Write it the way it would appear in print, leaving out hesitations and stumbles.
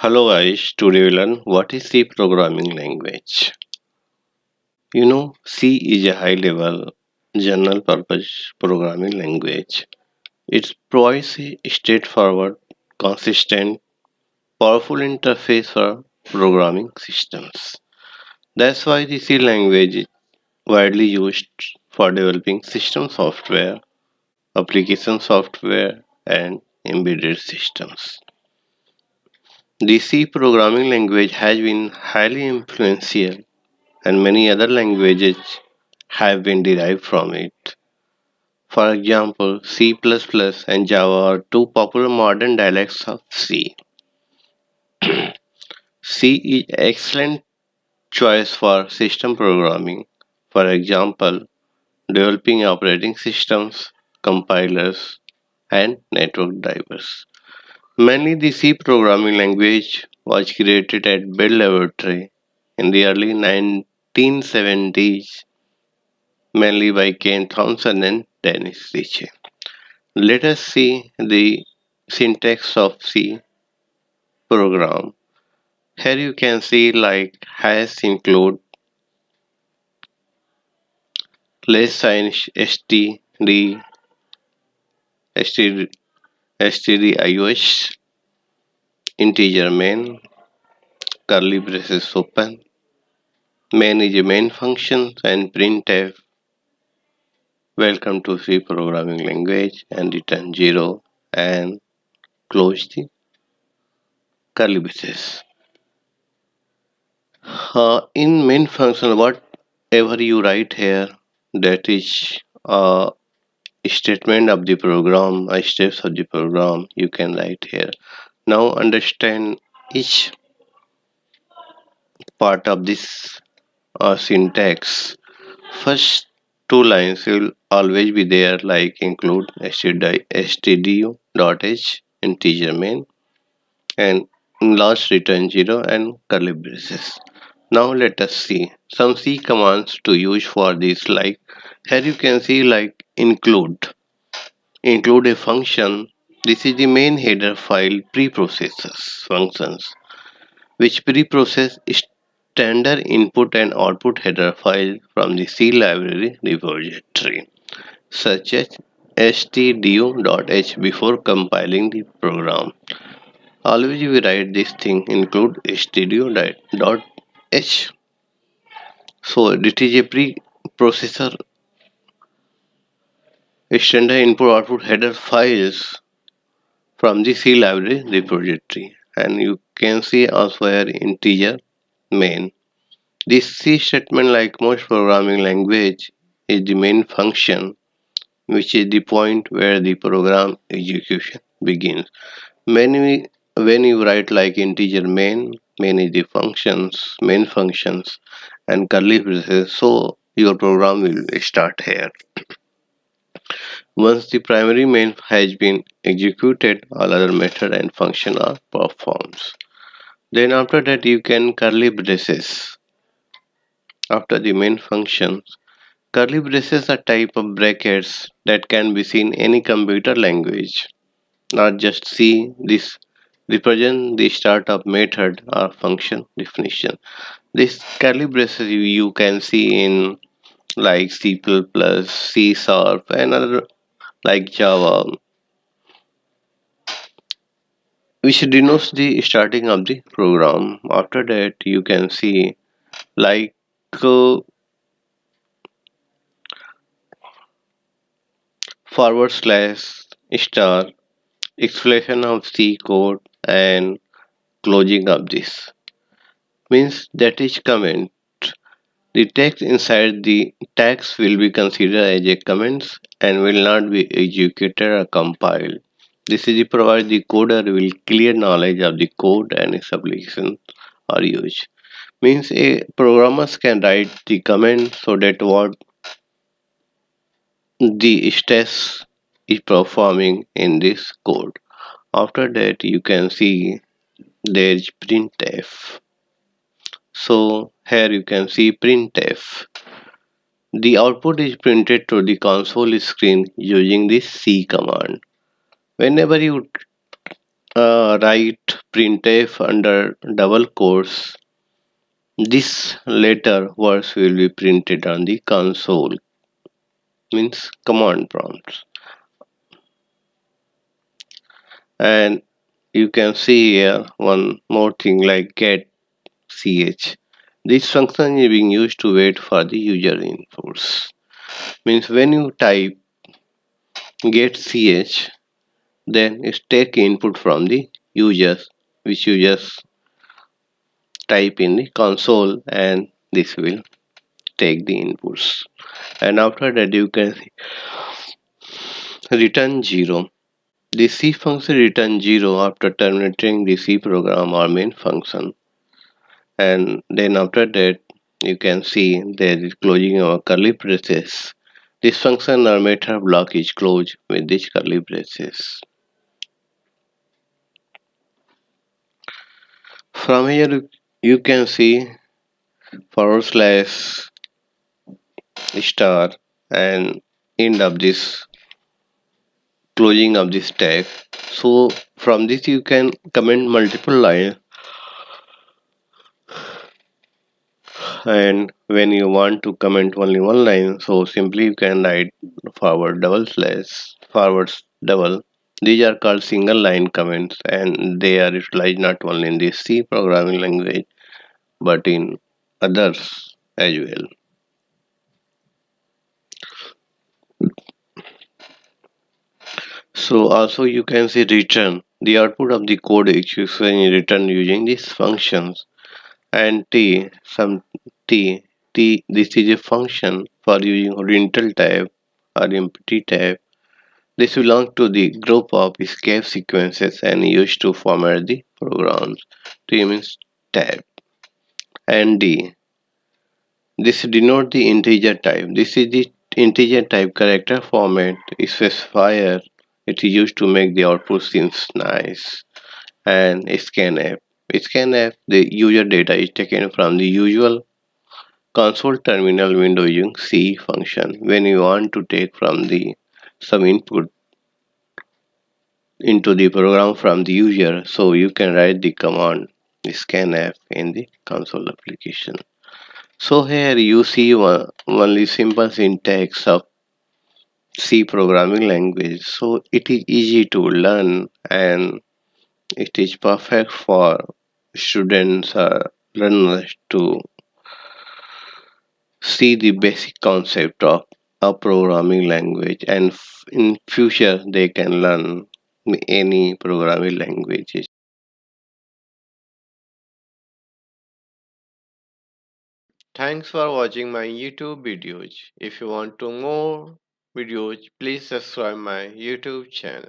Hello guys, today we learn what is C programming language. C is a high level general purpose programming language. It provides a straightforward, consistent, powerful interface for programming systems. That's why the C language is widely used for developing system software, application software, and embedded systems. The C programming language has been highly influential and many other languages have been derived from it. For example, C++ and Java are two popular modern dialects of C. C is an excellent choice for system programming. For example, developing operating systems, compilers, and network drivers. Mainly the C programming language was created at Bell Laboratories in the early 1970s, mainly by Ken Thompson and Dennis Ritchie. Let us see the syntax of C program. Here you can see like hash include less sign std stdio integer main curly braces open main is a main function and printf welcome to C programming language and return 0 and close the curly braces. In main function, whatever you write here, that is a statement of the program, steps of the program you can write here. Now understand each part of this syntax. First two lines will always be there, like include stdio.h integer main and last return 0 and curly braces. Now let us see some C commands to use for this, like here you can see like include a function. This is the main header file preprocessors functions which preprocess standard input and output header file from the C library repository such as stdio.h before compiling the program. Always we write this thing include stdio.h. So it is a preprocessor standard input output header files from the C library repository, and you can see also here integer main. This C statement, like most programming language, is the main function, which is the point where the program execution begins. When you write like integer main is the main functions, and curly braces, so your program will start here. Once the primary main has been executed, all other method and function are performed. Then after that you can curly braces after the main functions. Curly braces are type of brackets that can be seen in any computer language, not just C. This represent the start of method or function definition. This curly braces you can see in like C++, C Sharp, and other like Java, which denotes the starting of the program. After that, you can see like forward slash star explanation of C code and closing of this means that is comment. The text inside the text will be considered as a comments and will not be executed or compiled. This is to provide the coder will clear knowledge of the code and its application or use. Means a programmers can write the comment so that what the steps is performing in this code. After that you can see there is printf. So here you can see printf. The output is printed to the console screen using this C command. Whenever you write printf under double quotes. This later words will be printed on the console, means command prompts. And you can see here one more thing like get ch. This function is being used to wait for the user inputs. Means when you type get ch, then it take input from the users, which you just type in the console, and this will take the inputs. And after that you can return 0. The C function returns 0 after terminating the C program or main function. And then after that you can see there is closing our curly braces. This function or method block is closed with these curly braces. From here you can see forward slash star and end of this closing of this tag. So from this you can comment multiple lines, and when you want to comment only one line, so simply you can write forward double slash forward double. These are called single line comments, and they are utilized not only in the C programming language but in others as well. So also you can see return. The output of the code execution is returned using these functions. And t, this is a function for using horizontal tab or empty tab. This belongs to the group of escape sequences and used to format the programs. T means tab. And d, this denote the integer type. This is the integer type character format specifier. It is used to make the output seems nice. And scanf. Scanf, the user data is taken from the usual console terminal window using C function. When you want to take from the some input into the program from the user, so you can write the command scanf in the console application. So here you see only simple syntax of C programming language. So it is easy to learn, and it is perfect for students or learners to see the basic concept of a programming language, and in future they can learn any programming languages. Thanks for watching my YouTube videos. If you want to more videos, please subscribe my YouTube channel.